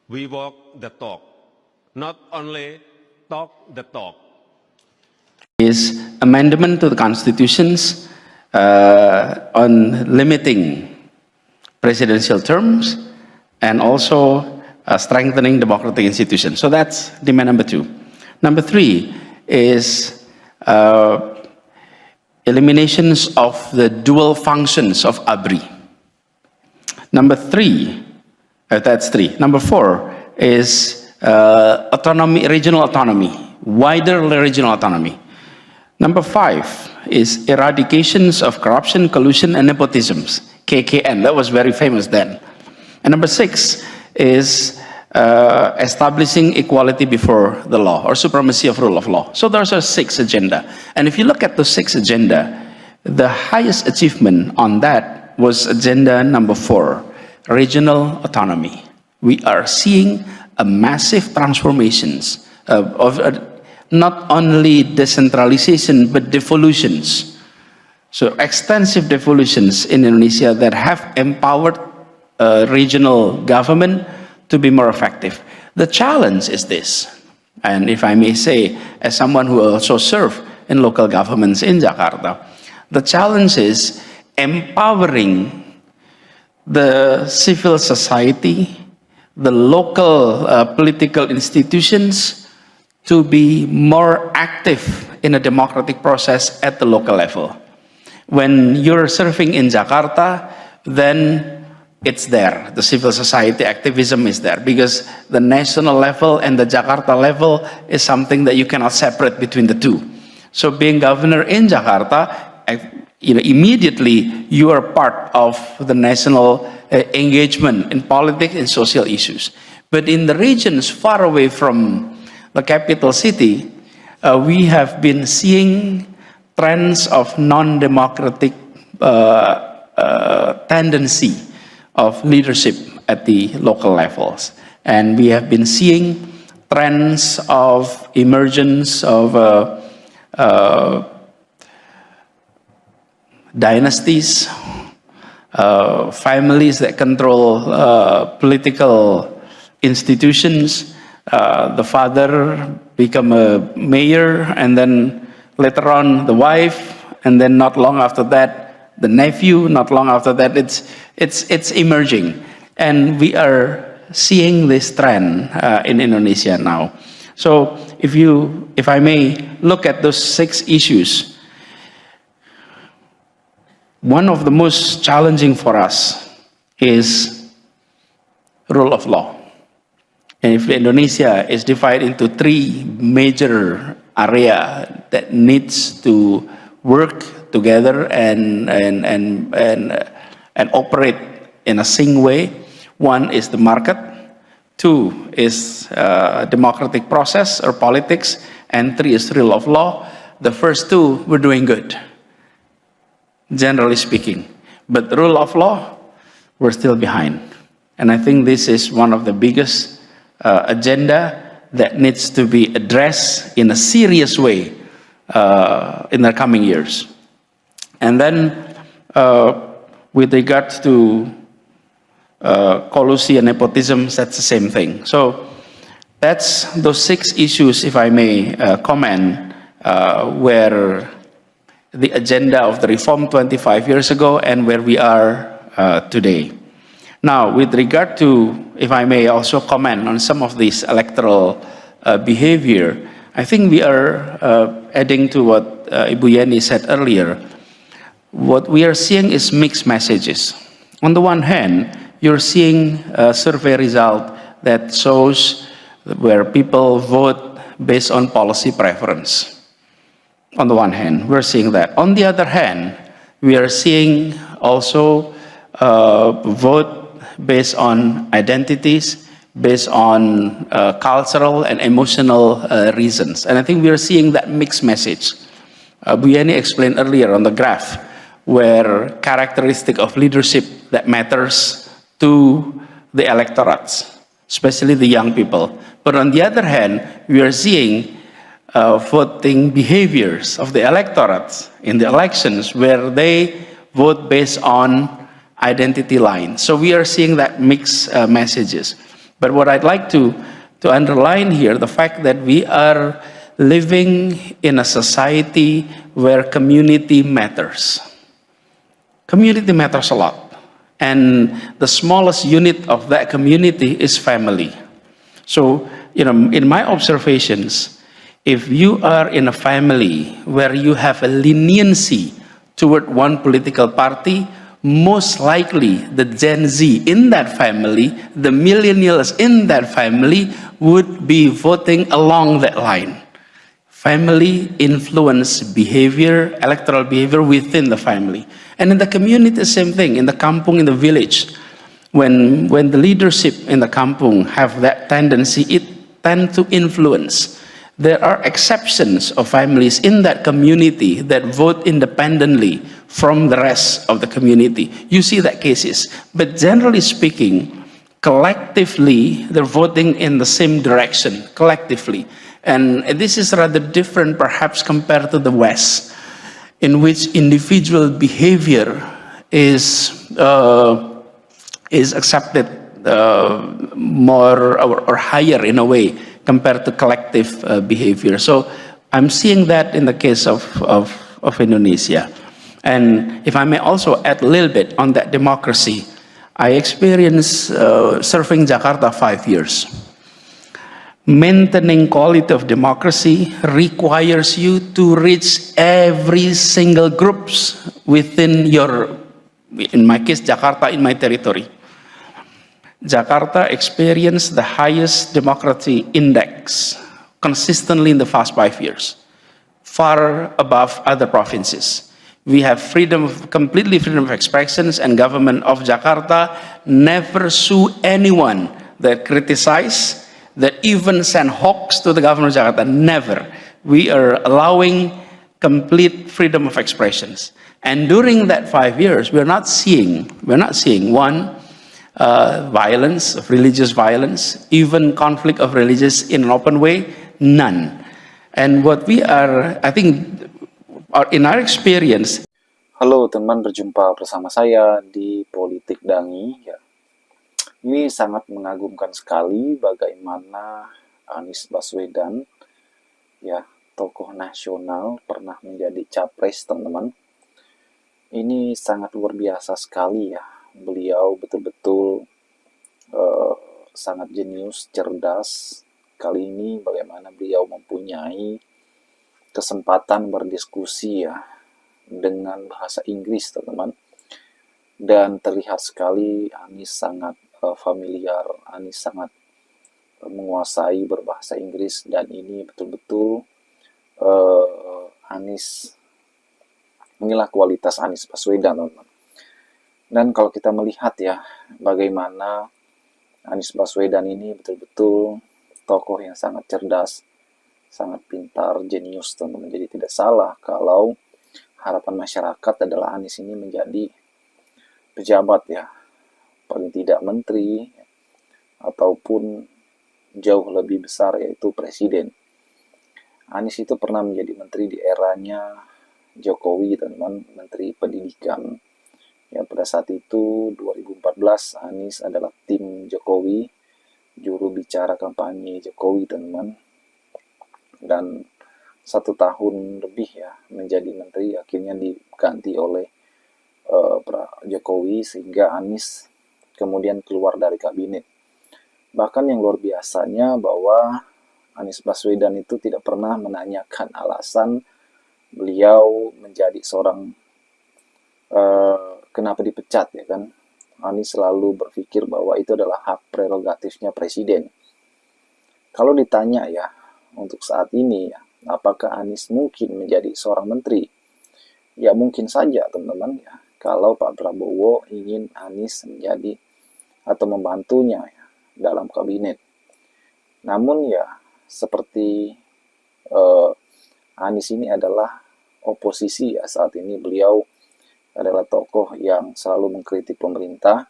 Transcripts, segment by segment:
We walk the talk, not only talk the talk. Is amendment to the constitutions on limiting presidential terms and also strengthening democratic institutions. So that's demand number 2. Number 3 is eliminations of the dual functions of ABRI. Number 3, that's 3. Number 4 is autonomy, regional autonomy, wider regional autonomy. Number 5 is eradications of corruption, collusion, and nepotisms, KKN. That was very famous then. And number 6 is establishing equality before the law, or supremacy of rule of law. So those are 6 agenda. And if you look at the 6 agenda, the highest achievement on that was agenda number 4, regional autonomy. We are seeing a massive transformations of not only decentralization, but devolutions. So extensive devolutions in Indonesia that have empowered regional government to be more effective. The challenge is this, and if I may say, as someone who also served in local governments in Jakarta, the challenge is empowering the civil society, the local political institutions to be more active in a democratic process at the local level. When you're serving in Jakarta, then it's there. The civil society activism is there because the national level and the Jakarta level is something that you cannot separate between the two. So being governor in Jakarta, immediately you are part of the national engagement in politics and social issues. But in the regions far away from the capital city, we have been seeing trends of non-democratic tendency of leadership at the local levels. And we have been seeing trends of emergence of dynasties, families that control political institutions. The father become a mayor, and then later on the wife, and then not long after that the nephew. Not long after that, it's emerging, and we are seeing this trend in Indonesia now. So if I may look at those 6 issues. One of the most challenging for us is rule of law. And if Indonesia is divided into 3 major areas that needs to work together and operate in a sync way. 1 is the market, 2 is democratic process or politics, and 3 is rule of law. The first 2 we're doing good, generally speaking, but the rule of law, we're still behind. And I think this is one of the biggest agenda that needs to be addressed in a serious way in the coming years. And then with regards to collusion and nepotism, that's the same thing. So that's those 6 issues, if I may comment, where the agenda of the reform 25 years ago and where we are today. Now, with regard to, if I may also comment on some of this electoral behavior, I think we are adding to what Ibu Yeni said earlier. What we are seeing is mixed messages. On the one hand, you're seeing a survey result that shows where people vote based on policy preference. On the one hand, we're seeing that. On the other hand, we are seeing also vote based on identities, based on cultural and emotional reasons. And I think we are seeing that mixed message. Bu Yeni explained earlier on the graph where characteristic of leadership that matters to the electorates, especially the young people. But on the other hand, we are seeing voting behaviors of the electorates in the elections where they vote based on identity lines. So we are seeing that mixed messages. But what I'd like to underline here, the fact that we are living in a society where community matters. Community matters a lot. And the smallest unit of that community is family. So, in my observations, if you are in a family where you have a leniency toward one political party, most likely the Gen Z in that family, the millennials in that family, would be voting along that line. Family influence behavior, electoral behavior within the family. And in the community, the same thing. In the kampung, in the village, when the leadership in the kampung have that tendency, it tends to influence. There are exceptions of families in that community that vote independently from the rest of the community. You see that cases. But generally speaking, collectively, they're voting in the same direction, collectively. And this is rather different perhaps compared to the West, in which individual behavior is accepted more or higher in a way compared to collective behavior. So I'm seeing that in the case of Indonesia. And if I may also add a little bit on that democracy, I experienced serving Jakarta 5 years. Maintaining quality of democracy requires you to reach every single groups within your, in my case, Jakarta, in my territory. Jakarta experienced the highest democracy index consistently in the past 5 years, far above other provinces. We have completely freedom of expressions, and government of Jakarta never sue anyone that criticize, that even send hawks to the government of Jakarta. Never. We are allowing complete freedom of expressions. And during that 5 years, we're not seeing one, violence, of religious violence, even conflict of religious in an open way, none. And what we are, I think, in our experience. Halo teman, berjumpa bersama saya di Politik Dangi. Ya. Ini sangat mengagumkan sekali bagaimana Anies Baswedan, ya, tokoh nasional, pernah menjadi capres, teman-teman. Ini sangat luar biasa sekali ya. Beliau betul-betul sangat jenius, cerdas. Kali ini bagaimana beliau mempunyai kesempatan berdiskusi ya dengan bahasa Inggris, teman-teman. Dan terlihat sekali Anies sangat familiar, Anies sangat menguasai berbahasa Inggris, dan ini betul-betul Anies, inilah kualitas Anies Baswedan, teman-teman. Dan kalau kita melihat ya bagaimana Anies Baswedan ini betul-betul tokoh yang sangat cerdas, sangat pintar, jenius, teman-teman. Jadi tidak salah kalau harapan masyarakat adalah Anies ini menjadi pejabat ya, paling tidak menteri, ataupun jauh lebih besar yaitu presiden. Anies itu pernah menjadi menteri di eranya Jokowi, teman-teman, menteri pendidikan. Ya, pada saat itu 2014 Anies adalah tim Jokowi, juru bicara kampanye Jokowi, teman-teman. Dan 1 tahun lebih ya menjadi menteri, akhirnya diganti oleh Jokowi, sehingga Anies kemudian keluar dari kabinet. Bahkan yang luar biasanya bahwa Anies Baswedan itu tidak pernah menanyakan alasan beliau menjadi seorang kenapa dipecat ya kan. Anies selalu berpikir bahwa itu adalah hak prerogatifnya presiden. Kalau ditanya ya untuk saat ini ya, apakah Anies mungkin menjadi seorang menteri? Ya mungkin saja, teman-teman ya. Kalau Pak Prabowo ingin Anies menjadi atau membantunya ya, dalam kabinet. Namun ya seperti Anies ini adalah oposisi ya saat ini, beliau adalah tokoh yang selalu mengkritik pemerintah,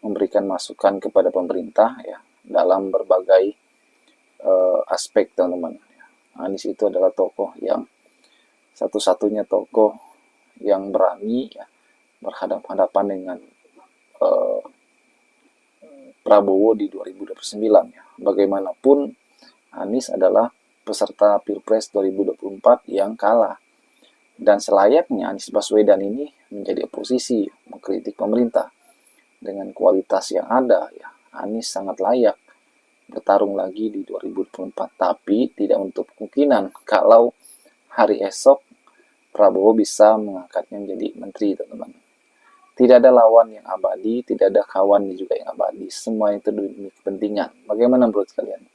memberikan masukan kepada pemerintah ya dalam berbagai aspek, teman-teman. Anies itu adalah tokoh yang satu-satunya tokoh yang berani ya berhadapan-hadapan dengan Prabowo di 2029 ya. Bagaimanapun Anies adalah peserta Pilpres 2024 yang kalah. Dan selayaknya Anies Baswedan ini menjadi oposisi, mengkritik pemerintah. Dengan kualitas yang ada, ya, Anies sangat layak bertarung lagi di 2024. Tapi tidak untuk kemungkinan kalau hari esok Prabowo bisa mengangkatnya menjadi menteri, teman-teman. Tidak ada lawan yang abadi, tidak ada kawan juga yang abadi. Semua itu demi kepentingan. Bagaimana menurut kalian?